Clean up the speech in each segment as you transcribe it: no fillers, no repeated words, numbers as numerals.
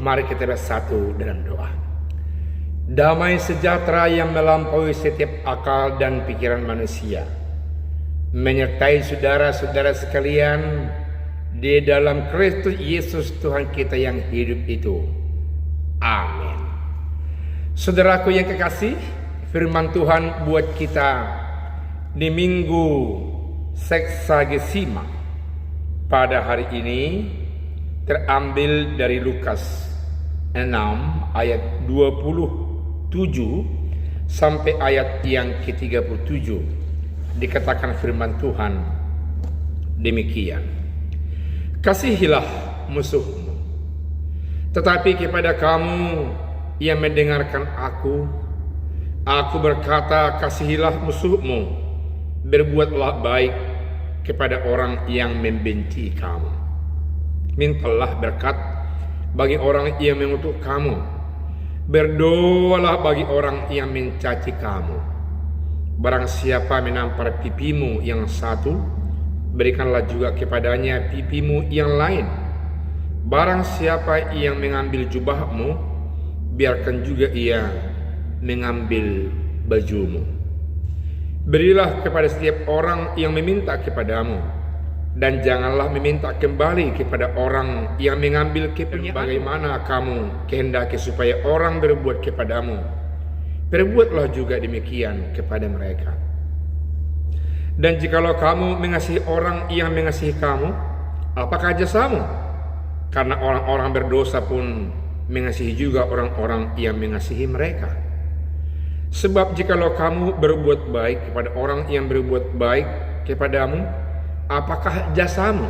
Mari kita bersatu dalam doa. Damai sejahtera yang melampaui setiap akal dan pikiran manusia menyertai saudara-saudara sekalian di dalam Kristus Yesus Tuhan kita yang hidup itu. Amin. Saudaraku yang kekasih, firman Tuhan buat kita di Minggu Seksagesima pada hari ini terambil dari Lukas 6 ayat 27 sampai ayat yang ke-37. Dikatakan firman Tuhan demikian. Kasihilah musuhmu, tetapi kepada kamu yang mendengarkan aku berkata, kasihilah musuhmu, berbuatlah baik kepada orang yang membenci kamu. Mintalah berkat bagi orang yang mengutuk kamu, berdoalah bagi orang yang mencaci kamu. Barang siapa menampar pipimu yang satu, berikanlah juga kepadanya pipimu yang lain. Barang siapa yang mengambil jubahmu, biarkan juga ia mengambil bajumu. Berilah kepada setiap orang yang meminta kepadamu, dan janganlah meminta kembali kepada orang yang mengambil kepadamu. Bagaimana kamu kehendaki supaya orang berbuat kepadamu, perbuatlah juga demikian kepada mereka. Dan jikalau kamu mengasihi orang yang mengasihi kamu, apakah jasamu? Karena orang-orang berdosa pun mengasihi juga orang-orang yang mengasihi mereka. Sebab jikalau kamu berbuat baik kepada orang yang berbuat baik kepadamu, apakah jasamu?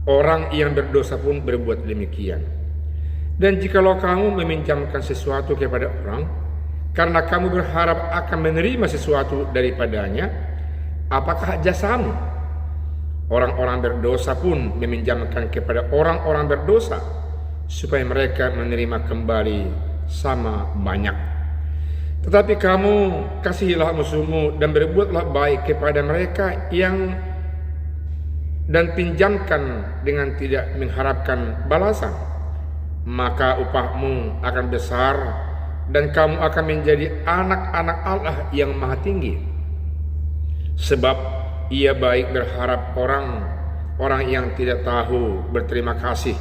Orang yang berdosa pun berbuat demikian. Dan jikalau kamu meminjamkan sesuatu kepada orang, karena kamu berharap akan menerima sesuatu daripadanya, apakah jasamu? Orang-orang berdosa pun meminjamkan kepada orang-orang berdosa, supaya mereka menerima kembali sama banyak. Tetapi kamu kasihilah musuhmu dan berbuatlah baik kepada mereka dan pinjamkan dengan tidak mengharapkan balasan, maka upahmu akan besar dan kamu akan menjadi anak-anak Allah yang maha tinggi. Sebab ia baik berharap orang yang tidak tahu berterima kasih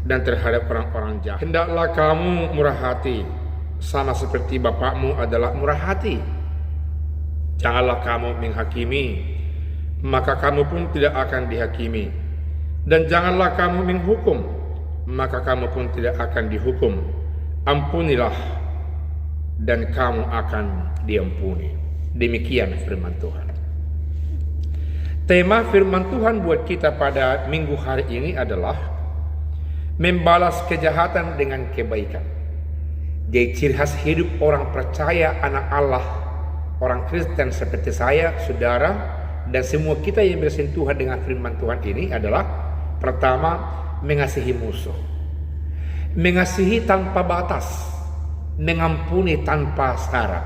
dan terhadap orang-orang jahat. Hendaklah kamu murah hati, sama seperti Bapakmu adalah murah hati. Janganlah kamu menghakimi, maka kamu pun tidak akan dihakimi. Dan janganlah kamu menghukum, maka kamu pun tidak akan dihukum. Ampunilah, dan kamu akan diampuni. Demikian firman Tuhan. Tema firman Tuhan buat kita pada minggu hari ini adalah membalas kejahatan dengan kebaikan. Jadi ciri khas hidup orang percaya anak Allah, orang Kristen seperti saya, saudara, dan semua kita yang bersentuhan dengan firman Tuhan ini adalah pertama, mengasihi musuh, mengasihi tanpa batas, mengampuni tanpa syarat.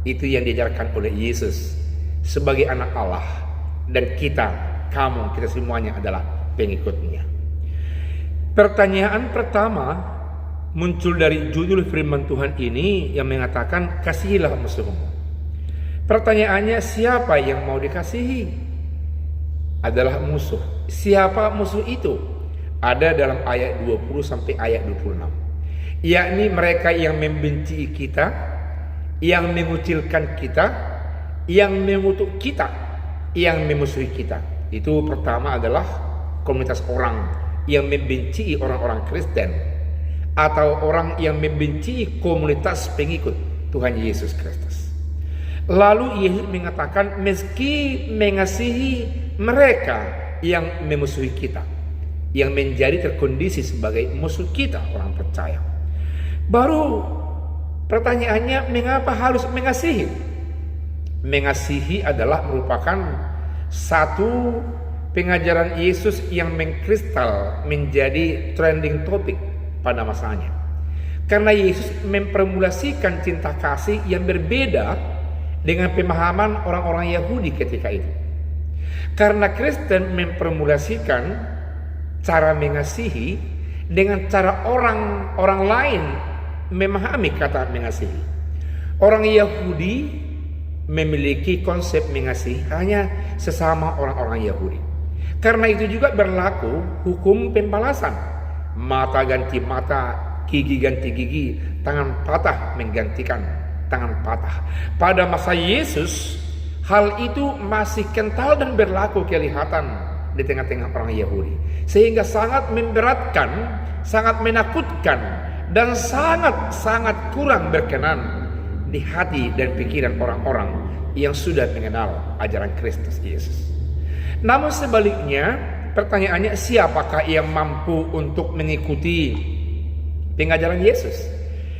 Itu yang diajarkan oleh Yesus sebagai anak Allah, dan kita semuanya adalah pengikutnya. Pertanyaan pertama muncul dari judul firman Tuhan ini yang mengatakan kasihilah musuhmu. Pertanyaannya, siapa yang mau dikasihi? Adalah musuh. Siapa musuh itu? Ada dalam ayat 20 sampai ayat 26. Yakni mereka yang membenci kita, yang mengucilkan kita, yang mengutuk kita, yang memusuhi kita. Itu pertama adalah komunitas orang yang membenci orang-orang Kristen, atau orang yang membenci komunitas pengikut Tuhan Yesus Kristus. Lalu Yesus mengatakan, meski mengasihi mereka yang memusuhi kita, yang menjadi terkondisi sebagai musuh kita, orang percaya. Baru pertanyaannya, mengapa harus mengasihi? Mengasihi adalah merupakan satu pengajaran Yesus yang mengkristal menjadi trending topic pada masanya. Karena Yesus memformulasikan cinta kasih yang berbeda dengan pemahaman orang-orang Yahudi ketika itu. Karena Kristen memformulasikan cara mengasihi dengan cara orang lain memahami kata mengasihi. Orang Yahudi memiliki konsep mengasihi hanya sesama orang-orang Yahudi. Karena itu juga berlaku hukum pembalasan. Mata ganti mata, gigi ganti gigi, tangan patah menggantikan tangan patah. Pada masa Yesus, hal itu masih kental dan berlaku kelihatan di tengah-tengah orang Yahudi. Sehingga sangat memberatkan, sangat menakutkan, dan sangat kurang berkenan di hati dan pikiran orang-orang yang sudah mengenal ajaran Kristus Yesus. Namun sebaliknya, pertanyaannya, siapakah yang mampu untuk mengikuti pengajaran Yesus?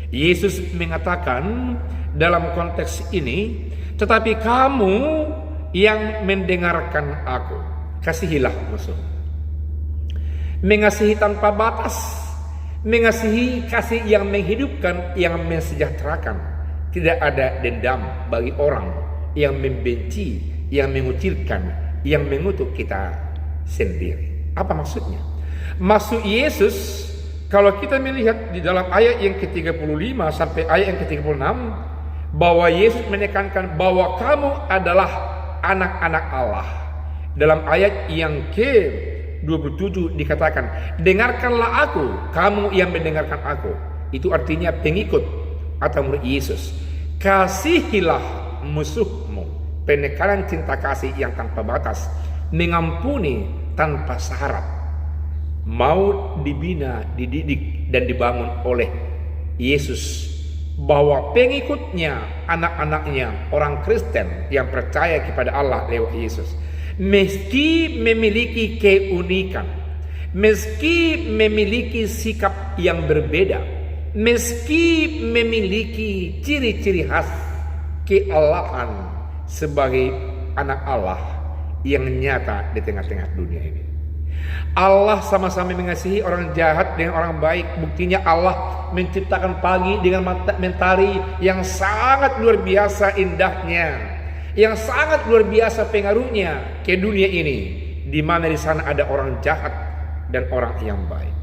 Yesus mengatakan dalam konteks ini, tetapi kamu yang mendengarkan aku, kasihilah musuh. Mengasihi tanpa batas, mengasihi kasih yang menghidupkan, yang mensejahterakan. Tidak ada dendam bagi orang yang membenci, yang mengucilkan, yang mengutuk kita sendiri. Apa maksudnya? Maksud Yesus, kalau kita melihat di dalam ayat yang ke-35 sampai ayat yang ke-36, bahwa Yesus menekankan bahwa kamu adalah anak-anak Allah. Dalam ayat yang ke-27 dikatakan, dengarkanlah aku, kamu yang mendengarkan aku. Itu artinya pengikut atau murid Yesus. Kasihilah musuhmu. Penekanan cinta kasih yang tanpa batas, mengampuni tanpa syarat, mau dibina, dididik dan dibangun oleh Yesus, bahwa pengikutnya, anak-anaknya, orang Kristen yang percaya kepada Allah lewat Yesus, meski memiliki keunikan, meski memiliki sikap yang berbeda, meski memiliki ciri-ciri khas kealahan sebagai anak Allah yang nyata di tengah-tengah dunia ini. Allah sama-sama mengasihi orang jahat dengan orang baik. Buktinya Allah menciptakan pagi dengan mentari yang sangat luar biasa indahnya, yang sangat luar biasa pengaruhnya ke dunia ini, di mana di sana ada orang jahat dan orang yang baik.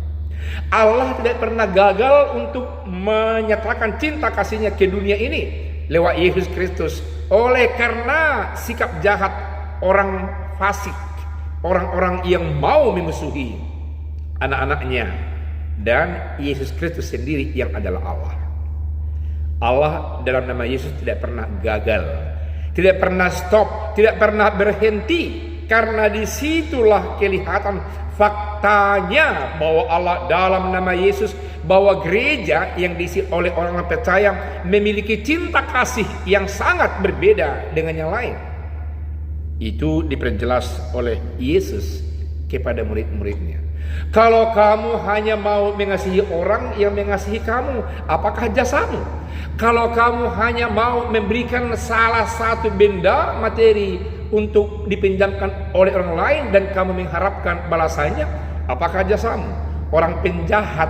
Allah tidak pernah gagal untuk menyatakan cinta kasihnya ke dunia ini lewat Yesus Kristus. Oleh karena sikap jahat orang fasik, orang-orang yang mau memusuhi anak-anaknya, dan Yesus Kristus sendiri yang adalah Allah. Allah dalam nama Yesus tidak pernah gagal, tidak pernah stop, tidak pernah berhenti. Karena disitulah kelihatan faktanya bahwa Allah dalam nama Yesus, bahwa gereja yang diisi oleh orang-orang percaya memiliki cinta kasih yang sangat berbeda dengan yang lain. Itu diperjelas oleh Yesus kepada murid-muridnya. Kalau kamu hanya mau mengasihi orang yang mengasihi kamu, apakah jasamu? Kalau kamu hanya mau memberikan salah satu benda materi untuk dipinjamkan oleh orang lain dan kamu mengharapkan balasannya, apakah jasamu? Orang penjahat,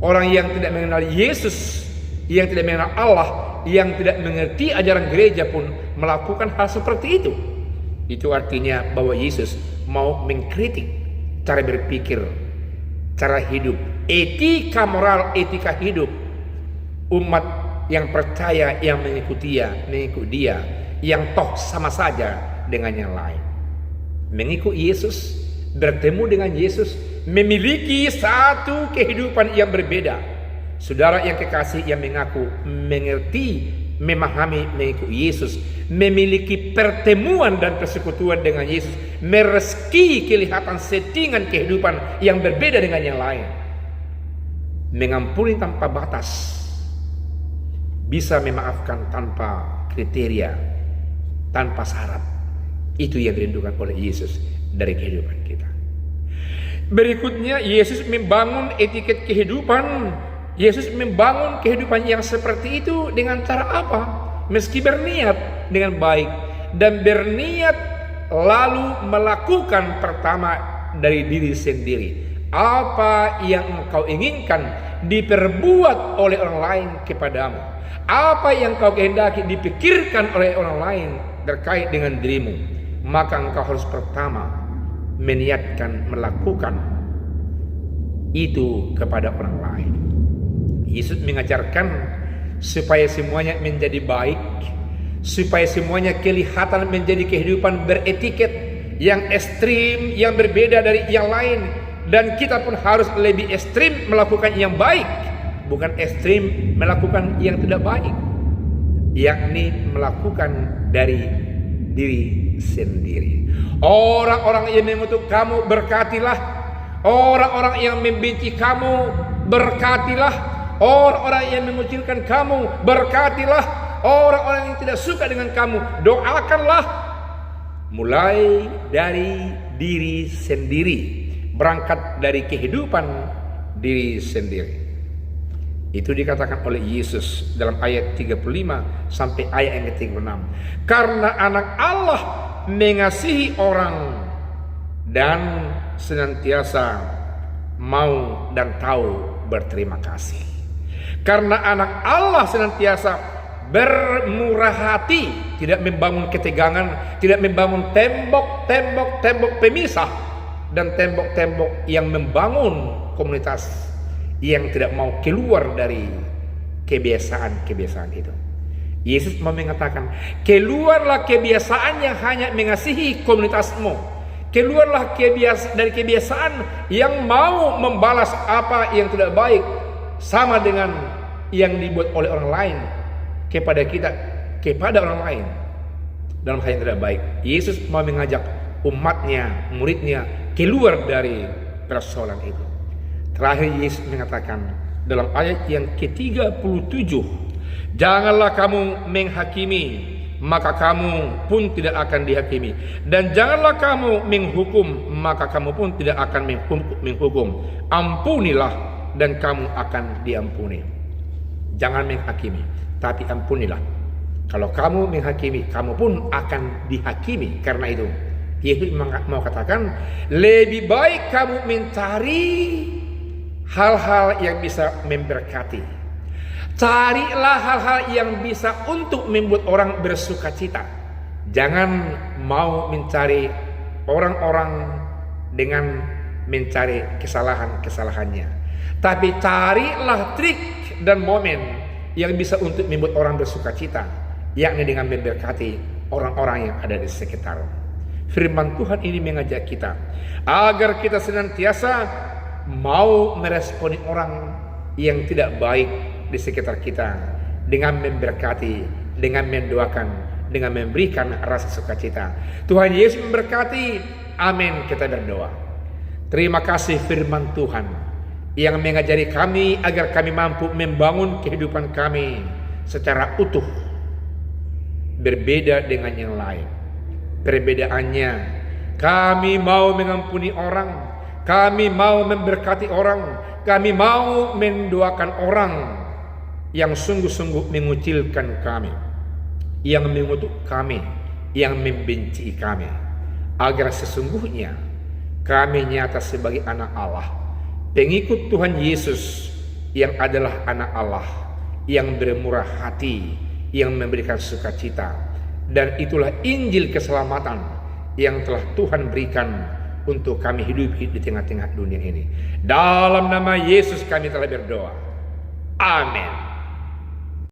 orang yang tidak mengenal Yesus, yang tidak mengenal Allah, yang tidak mengerti ajaran gereja pun melakukan hal seperti itu. Itu artinya bahwa Yesus mau mengkritik cara berpikir, cara hidup, etika moral, etika hidup umat yang percaya, yang mengikuti dia, yang toh sama saja dengan yang lain. Mengikut Yesus, bertemu dengan Yesus, memiliki satu kehidupan yang berbeda. Saudara yang kekasih yang mengaku mengerti, memahami, mengikut Yesus, memiliki pertemuan dan persekutuan dengan Yesus, meski kelihatan settingan kehidupan yang berbeda dengan yang lain, mengampuni tanpa batas, bisa memaafkan tanpa kriteria, tanpa syarat. Itu yang dirindukan oleh Yesus dari kehidupan kita. Berikutnya, Yesus membangun etiket kehidupan. Yesus membangun kehidupan yang seperti itu dengan cara apa? Meski berniat dengan baik dan berniat lalu melakukan pertama dari diri sendiri. Apa yang engkau inginkan diperbuat oleh orang lain kepadamu. Apa yang kau kehendaki dipikirkan oleh orang lain terkait dengan dirimu, maka engkau harus pertama meniatkan melakukan itu kepada orang lain. Yesus mengajarkan supaya semuanya menjadi baik, supaya semuanya kelihatan menjadi kehidupan beretiket yang ekstrim, yang berbeda dari yang lain. Dan kita pun harus lebih ekstrim melakukan yang baik, bukan ekstrim melakukan yang tidak baik, yakni melakukan dari diri sendiri. Orang-orang yang mengutuk kamu berkatilah, orang-orang yang membenci kamu berkatilah, orang-orang yang mengucilkan kamu berkatilah, orang-orang yang tidak suka dengan kamu doakanlah. Mulai dari diri sendiri, berangkat dari kehidupan diri sendiri. Itu dikatakan oleh Yesus dalam ayat 35 sampai ayat yang ke-36. Karena anak Allah mengasihi orang dan senantiasa mau dan tahu berterima kasih. Karena anak Allah senantiasa bermurah hati, tidak membangun ketegangan, tidak membangun tembok-tembok pemisah dan tembok-tembok yang membangun komunitas yang tidak mau keluar dari kebiasaan-kebiasaan itu. Yesus mau mengatakan, keluarlah kebiasaan yang hanya mengasihi komunitasmu. Keluarlah dari kebiasaan yang mau membalas apa yang tidak baik sama dengan yang dibuat oleh orang lain kepada kita, kepada orang lain dalam hal yang tidak baik. Yesus mau mengajak umatnya, muridnya keluar dari persoalan itu. Terakhir Yesus mengatakan dalam ayat yang ke-37, janganlah kamu menghakimi, maka kamu pun tidak akan dihakimi. Dan janganlah kamu menghukum, maka kamu pun tidak akan menghukum. Ampunilah dan kamu akan diampuni. Jangan menghakimi, tapi ampunilah. Kalau kamu menghakimi, kamu pun akan dihakimi. Karena itu Yesus mau katakan, lebih baik kamu mencari hal-hal yang bisa memberkati. Carilah hal-hal yang bisa untuk membuat orang bersuka cita. Jangan mau mencari orang-orang dengan mencari kesalahan-kesalahannya. Tapi carilah trik dan momen yang bisa untuk membuat orang bersuka cita, yakni dengan memberkati orang-orang yang ada di sekitar. Firman Tuhan ini mengajak kita agar kita senantiasa mau meresponi orang yang tidak baik di sekitar kita dengan memberkati, dengan mendoakan, dengan memberikan rasa sukacita. Tuhan Yesus memberkati. Amin. Kita berdoa. Terima kasih firman Tuhan yang mengajari kami agar kami mampu membangun kehidupan kami secara utuh, berbeda dengan yang lain. Perbedaannya, kami mau mengampuni orang, kami mau memberkati orang, kami mau mendoakan orang yang sungguh-sungguh mengucilkan kami, yang mengutuk kami, yang membenci kami, agar sesungguhnya kami nyata sebagai anak Allah, pengikut Tuhan Yesus yang adalah anak Allah, yang bermurah hati, yang memberikan sukacita. Dan itulah Injil keselamatan yang telah Tuhan berikan untuk kami hidup di tengah-tengah dunia ini. Dalam nama Yesus kami telah berdoa. Amin.